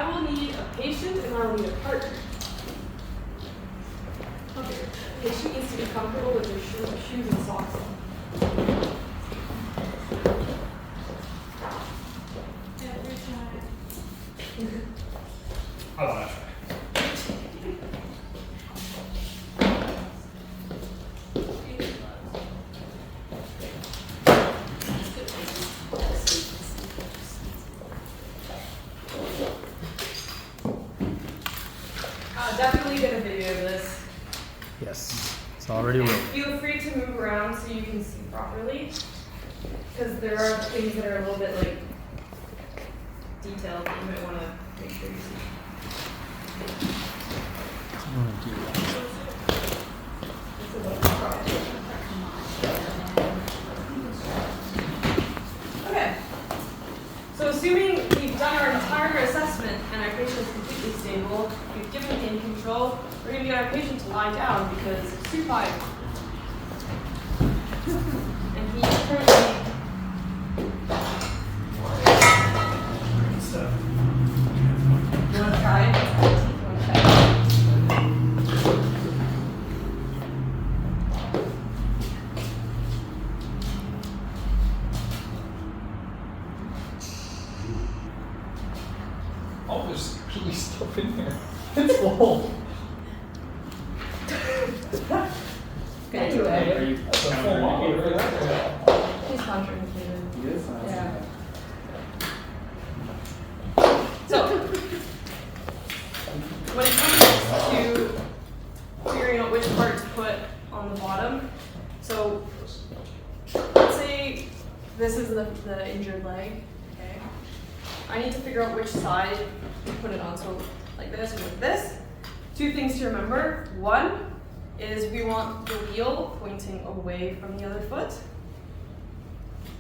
I will need a patient and I will need a partner. Okay. The patient needs to be comfortable with their shoes and socks on. I want to try. Definitely get a video of this. Yes, it's already real. Feel free to move around so you can see properly, because there are things that are a little bit like detailed that you might want to make sure you see. Okay, so assuming we've done our entire assessment and our patient is completely stable, we've given pain control, we're going to get our patient to lie down because supine. And he is currently you want to try it? You want to try it? Oh, there's really stuff in there. It's full. Anyway, That's a full model right there. he's contraindicated. He is? Yeah. So, when it comes to figuring out which part to put on the bottom, so let's say this is the injured leg, okay? I need to figure out which side to put it on, so like this or like this. Two things to remember. One is we want the wheel pointing away from the other foot.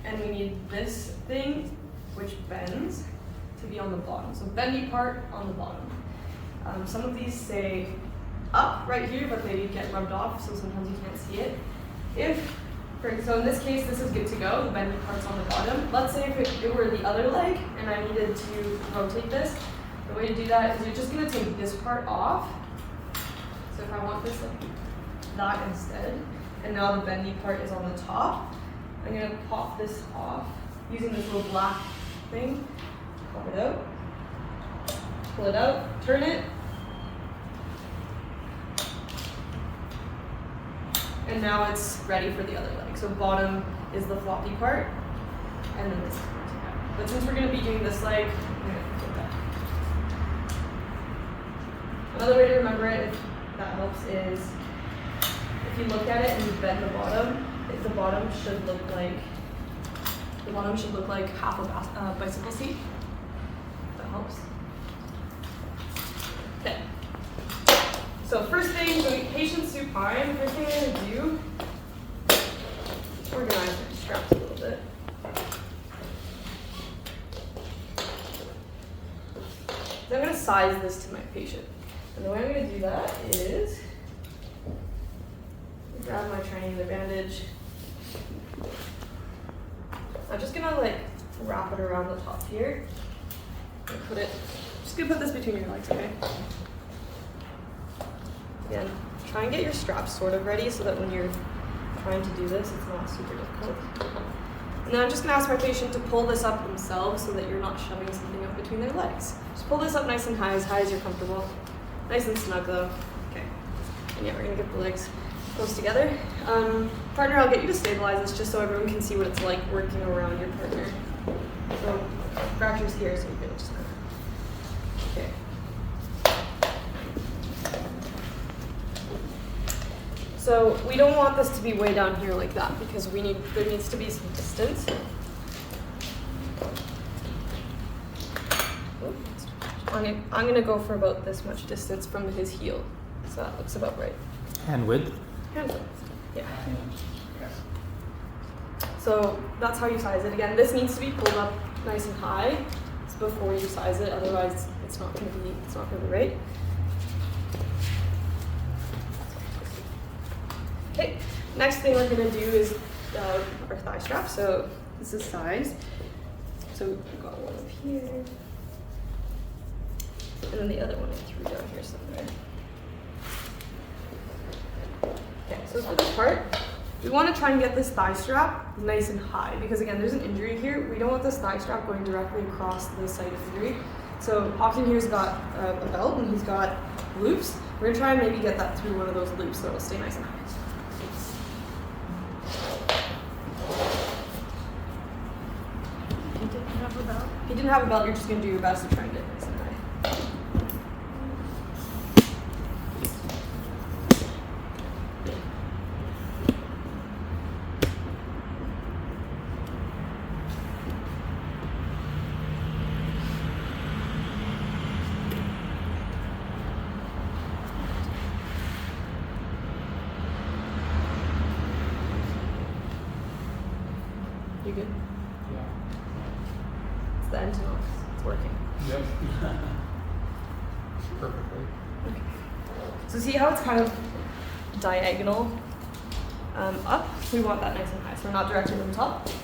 And we need this thing, which bends, to be on the bottom. So bendy part on the bottom. Some of these say up right here, but they get rubbed off, so sometimes you can't see it. So in this case, this is good to go. The bendy part's on the bottom. Let's say if it were the other leg and I needed to rotate this, the way to do that is you're just going to take this part off. So if I want this like that instead, and now the bendy part is on the top, I'm going to pop this off using this little black thing. Pop it out, pull it out, turn it, and now it's ready for the other leg. So bottom is the floppy part, and then this is going to come out. But since we're going to be doing this leg, I'm going to put that. Another way to remember it, if that helps, is if you look at it and you bend the bottom should look like half a bicycle seat. That helps. Okay. So first thing, so patient supine. First thing I'm gonna do, organize my straps a little bit. So I'm gonna size this to my patient. And the way I'm gonna do that is grab my triangular bandage. I'm just gonna like wrap it around the top here. And put it, just gonna put this between your legs, okay? Again, try and get your straps sort of ready so that when you're trying to do this, it's not super difficult. And then I'm just gonna ask my patient to pull this up themselves so that you're not shoving something up between their legs. Just pull this up nice and high as you're comfortable. Nice and snug though. Okay. And yeah, we're gonna get the legs close together. Partner, I'll get you to stabilize this just so everyone can see what it's like working around your partner. So, fracture's here, so you can just kind of, okay. So we don't want this to be way down here like that because there needs to be some distance. I'm gonna go for about this much distance from his heel. So that looks about right. Hand width? Hand width, yeah. So that's how you size it. Again, this needs to be pulled up nice and high before you size it, otherwise it's not gonna be right. Okay, next thing we're gonna do is our thigh strap. So this is size. So we've got one up here. And then the other one I threw down here somewhere. Okay, so for this part, we want to try and get this thigh strap nice and high because again, there's an injury here. We don't want this thigh strap going directly across the site of injury. So Hopkins here's got a belt and he's got loops. We're gonna try and maybe get that through one of those loops so it'll stay nice and high. He didn't have a belt. He didn't have a belt. You're just gonna do your best to try and get nice and high. You good? Yeah. It's the Entonox. It's working. Yep. Perfectly. Okay. So see how it's kind of diagonal up? We want that nice and high, so we're not directly on top. So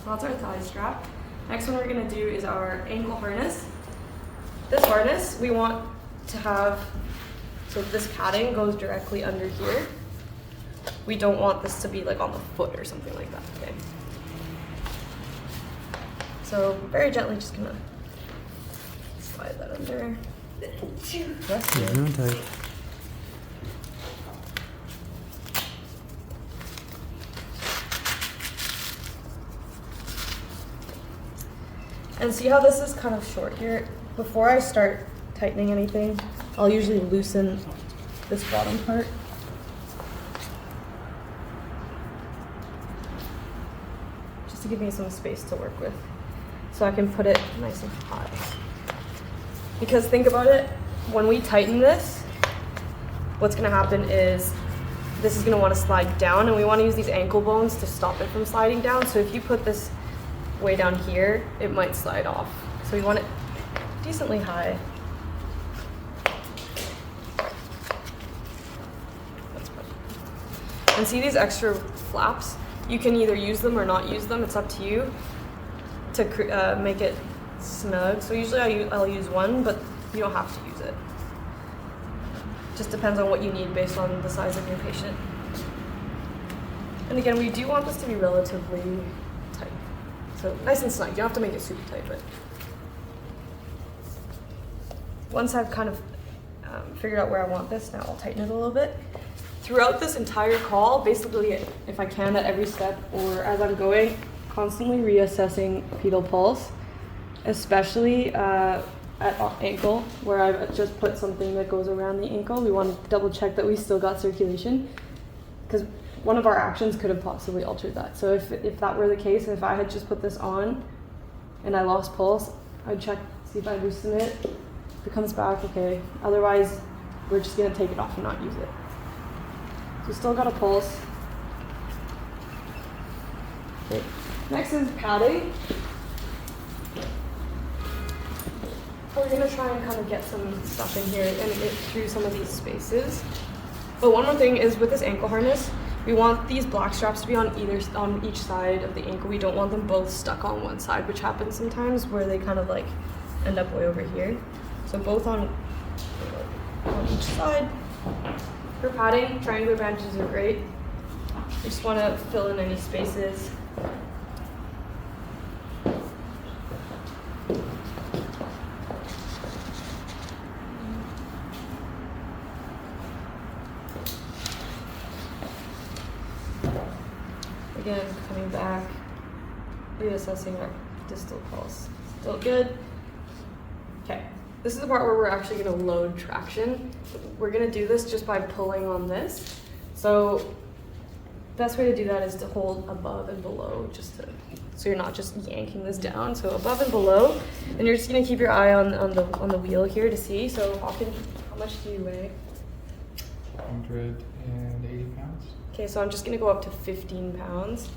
that's our thigh strap. Next one we're gonna do is our ankle harness. This harness we want to have, so this padding goes directly under here. We don't want this to be like on the foot or something like that, okay? So very gently just gonna slide that under. That's You're good. doing tight. And see how this is kind of short here? Before I start tightening anything, I'll usually loosen this bottom part. Just to give me some space to work with. So I can put it nice and high. Because think about it, when we tighten this, what's gonna happen is this is gonna wanna slide down and we wanna use these ankle bones to stop it from sliding down. So if you put this way down here, it might slide off. So you want it decently high. That's perfect. And see these extra flaps? You can either use them or not use them. It's up to you to make it snug. So usually I'll use one, but you don't have to use it. Just depends on what you need based on the size of your patient. And again, we do want this to be relatively tight. So nice and snug. You don't have to make it super tight, but once I've kind of figured out where I want this, now I'll tighten it a little bit. Throughout this entire call, basically, if I can at every step or as I'm going, constantly reassessing pedal pulse, especially at ankle, where I've just put something that goes around the ankle. We want to double check that we still got circulation, because one of our actions could have possibly altered that. So if that were the case, if I had just put this on and I lost pulse, I'd check, see if I loosen it. If it comes back, okay. Otherwise, we're just gonna take it off and not use it. So still got a pulse. Okay. Next is padding. We're gonna try and kind of get some stuff in here and get through some of these spaces. But one more thing is with this ankle harness, we want these black straps to be on each side of the ankle. We don't want them both stuck on one side, which happens sometimes where they kind of like end up way over here. So both on each side. For padding, triangular bandages are great. You just want to fill in any spaces. Again, coming back, reassessing our distal pulse. Still good. Okay, this is the part where we're actually going to load traction. We're going to do this just by pulling on this. So best way to do that is to hold above and below, so you're not just yanking this down. So above and below, and you're just going to keep your eye on the wheel here to see. So Hawkins, how much do you weigh? 180 pounds. Okay, so I'm just gonna go up to 15 pounds.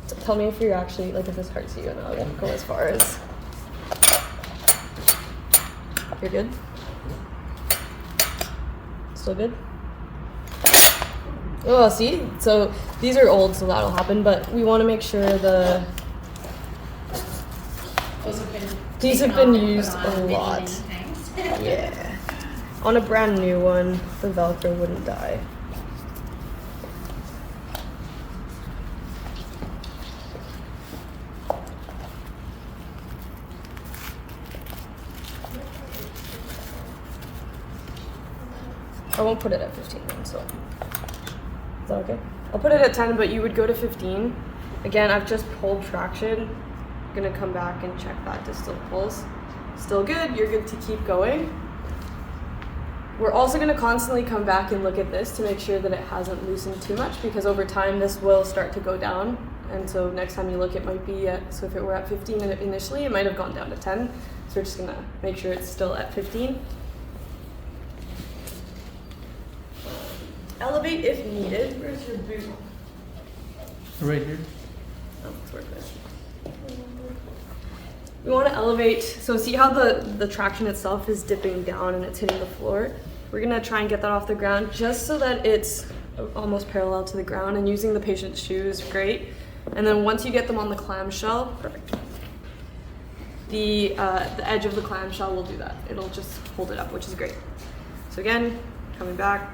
So tell me if you're actually, like if this hurts you, and I won't go as far as. You're good? Still good? Oh, see? So these are old, so that'll happen, but we wanna make sure the. Those have been These have been used a lot. Yeah. On a brand new one, the Velcro wouldn't die. I won't put it at 15 then, so. Is that okay? I'll put it at 10, but you would go to 15. Again, I've just pulled traction. I'm gonna come back and check that distilled pulse. Still good, you're good to keep going. We're also gonna constantly come back and look at this to make sure that it hasn't loosened too much, because over time this will start to go down. And so next time you look, it might be at, so if it were at 15 initially, it might have gone down to 10. So we're just gonna make sure it's still at 15. Elevate if needed. Where's your boot? Right here. Oh, it's worth it. We want to elevate, so see how the traction itself is dipping down and it's hitting the floor? We're going to try and get that off the ground just so that it's almost parallel to the ground, and using the patient's shoes, great. And then once you get them on the clamshell, perfect. The edge of the clamshell will do that. It'll just hold it up, which is great. So again, coming back,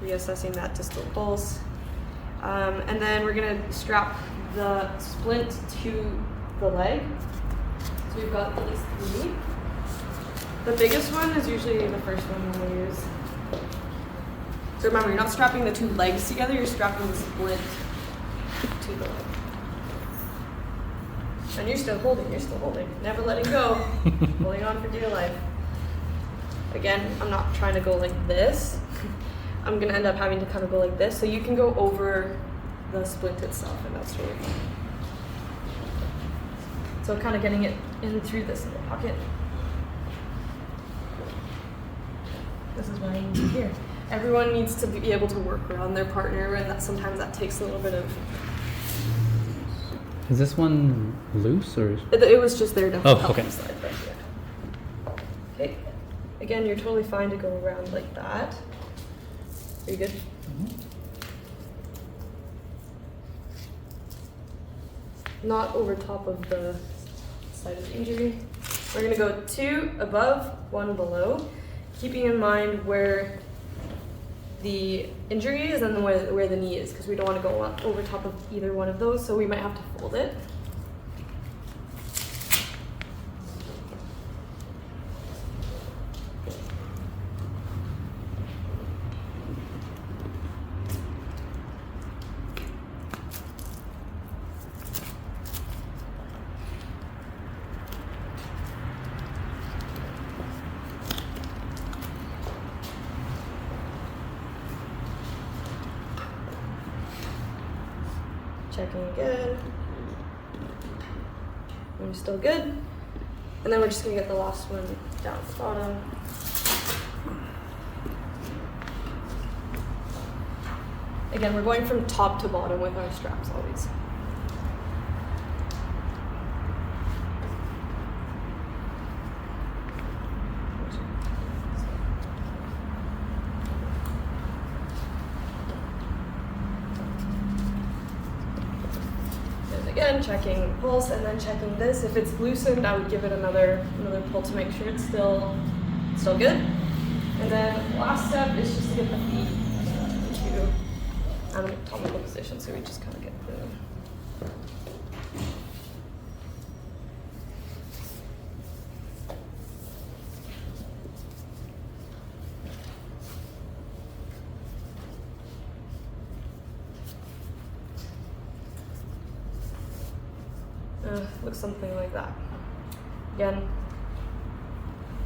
reassessing that distal pulse. And then we're gonna strap the splint to the leg. So we've got these 3. The biggest one is usually the first one we use. So remember, you're not strapping the 2 legs together, you're strapping the splint to the leg. And you're still holding. Never letting go. Holding on for dear life. Again, I'm not trying to go like this. I'm gonna end up having to kind of go like this, so you can go over the splint itself, and that's really fun. So kind of getting it in through this little pocket. This is what I need to hear. Everyone needs to be able to work around their partner, and that sometimes that takes a little bit of. Is this one loose or? It was just there to Oh, help okay. you slide, but yeah. Okay. Again, you're totally fine to go around like that. Are you good? Not over top of the site of the injury. We're gonna go 2 above, 1 below, keeping in mind where the injury is and where the knee is, because we don't want to go over top of either one of those, so we might have to fold it. Checking again. I'm still good. And then we're just gonna get the last one down at the bottom. Again, we're going from top to bottom with our straps always. Again, checking pulse and then checking this. If it's loosened, I would give it another pull to make sure it's still good. And then last step is just to get the feet into anatomical position. So we just kind of get the looks something like that. Again,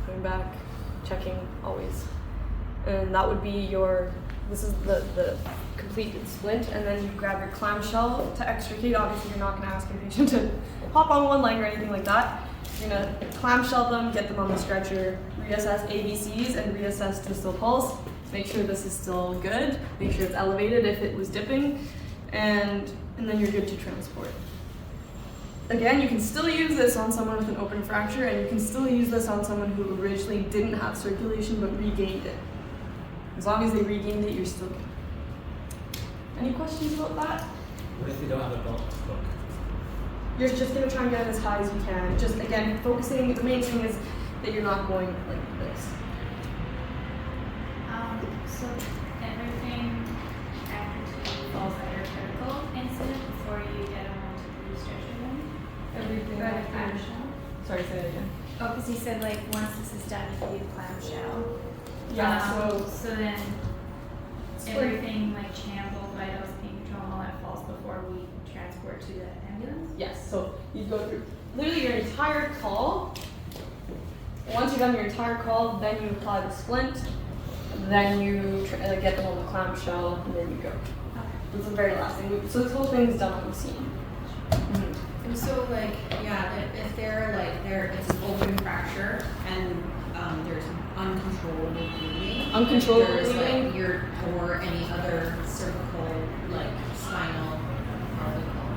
going back, checking always. And that would be this is the completed splint, and then you grab your clamshell to extricate. Obviously you're not gonna ask your patient to hop on one leg or anything like that. You're gonna clamshell them, get them on the stretcher, reassess ABCs and reassess distal pulse. Make sure this is still good, make sure it's elevated if it was dipping, and then you're good to transport. Again, you can still use this on someone with an open fracture, and you can still use this on someone who originally didn't have circulation but regained it. As long as they regained it, you're still good. Any questions about that? What if they don't have a belt hook? you're just gonna try and get as high as you can. Just again, focusing, the main thing is that you're not going like this. So everything after 2 falls under critical incident before you get on to the stretcher then? Everything Or the after- clamshell? Sorry, say that again. Oh, because he said like once this is done, you do clamshell. So then everything like channel, vitals, pain control, and all that falls before we transport to the ambulance? Yes, so you go through literally your entire call. Once you've done your entire call, then you apply the splint, then you get them on the clamshell, and then you go. That's the very last thing. So this whole thing is done on the scene. Mm-hmm. And so like, yeah, if they're like, it's an open fracture and there's uncontrollable bleeding. Uncontrollable there's bleeding? like or any other cervical, like spinal,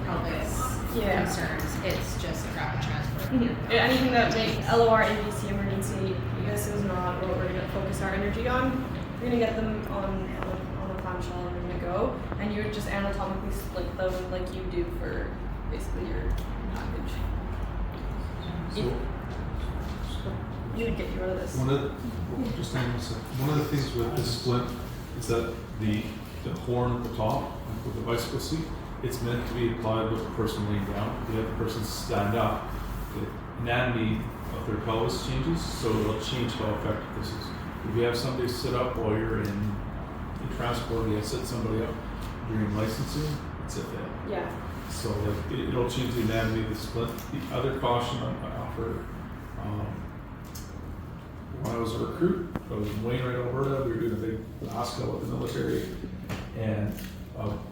pelvis Yeah. concerns, it's just rapid transport. Mm-hmm. Anything that makes LOR, NBC, emergency, this is not what we're going to focus our energy on. We're going to get them on a clamshell and we're going to go. And you would just anatomically split them like you do for basically your package. You would get you out of this. One of the things with the splint is that the horn at the top, like with the bicycle seat, it's meant to be applied with the person laying down. If you have the person stand up, the anatomy of their pelvis changes, so it'll change how effective this is. If you have somebody sit up while you're in transport, you set somebody up during licensing, it's a fail. Yeah. So like it'll change the anatomy of the splint. The other caution I offer, when I was a recruit, I was in Wainwright, Alberta. We were doing a big ASCO with the military, and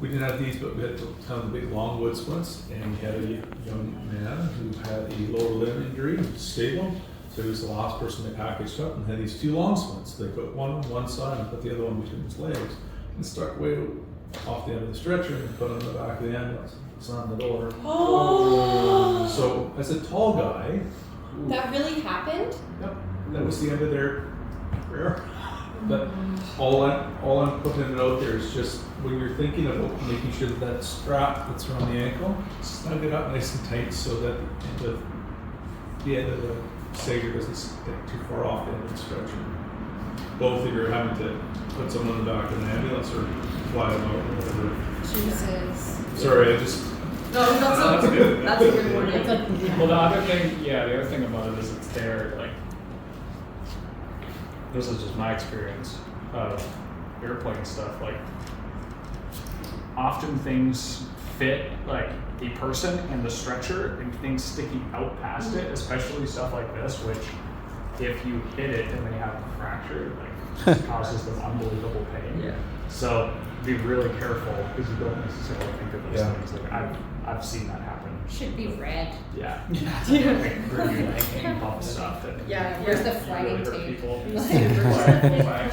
we didn't have these, but we had kind of the big longwood splints, and we had a young man who had a lower limb injury, who was stable, so he was the last person they packaged up, and had these 2 long splints. They put one on one side and put the other one between his legs, and stuck way off the end of the stretcher and put it on the back of the ambulance. Slammed the door. Oh. So as a tall guy, That really happened? yep, that was the end of their career. But all I'm putting it out there is just when you're thinking about making sure that that strap that's around the ankle, snug it up nice and tight so that the end of the sager doesn't stick too far off the end of the stretcher. Both of you are having to put someone on the back of an ambulance or fly them out or whatever. Jesus. Sorry, I just. No, that's good. That's a good warning. Well, the other thing about it is it's there, like, this is just my experience of airplane stuff, like, often things fit, like, a person and the stretcher and things sticking out past it, especially stuff like this, which, if you hit it and they have a fracture, like, just causes them unbelievable pain. Yeah. So, be really careful, because you don't necessarily think of those Yeah. things. Like, I've seen that happen. Should be red. Yeah. Yeah. Like pretty like pump stuff that Yeah. Where's the really flagging hurt tape? people. Super. Flag.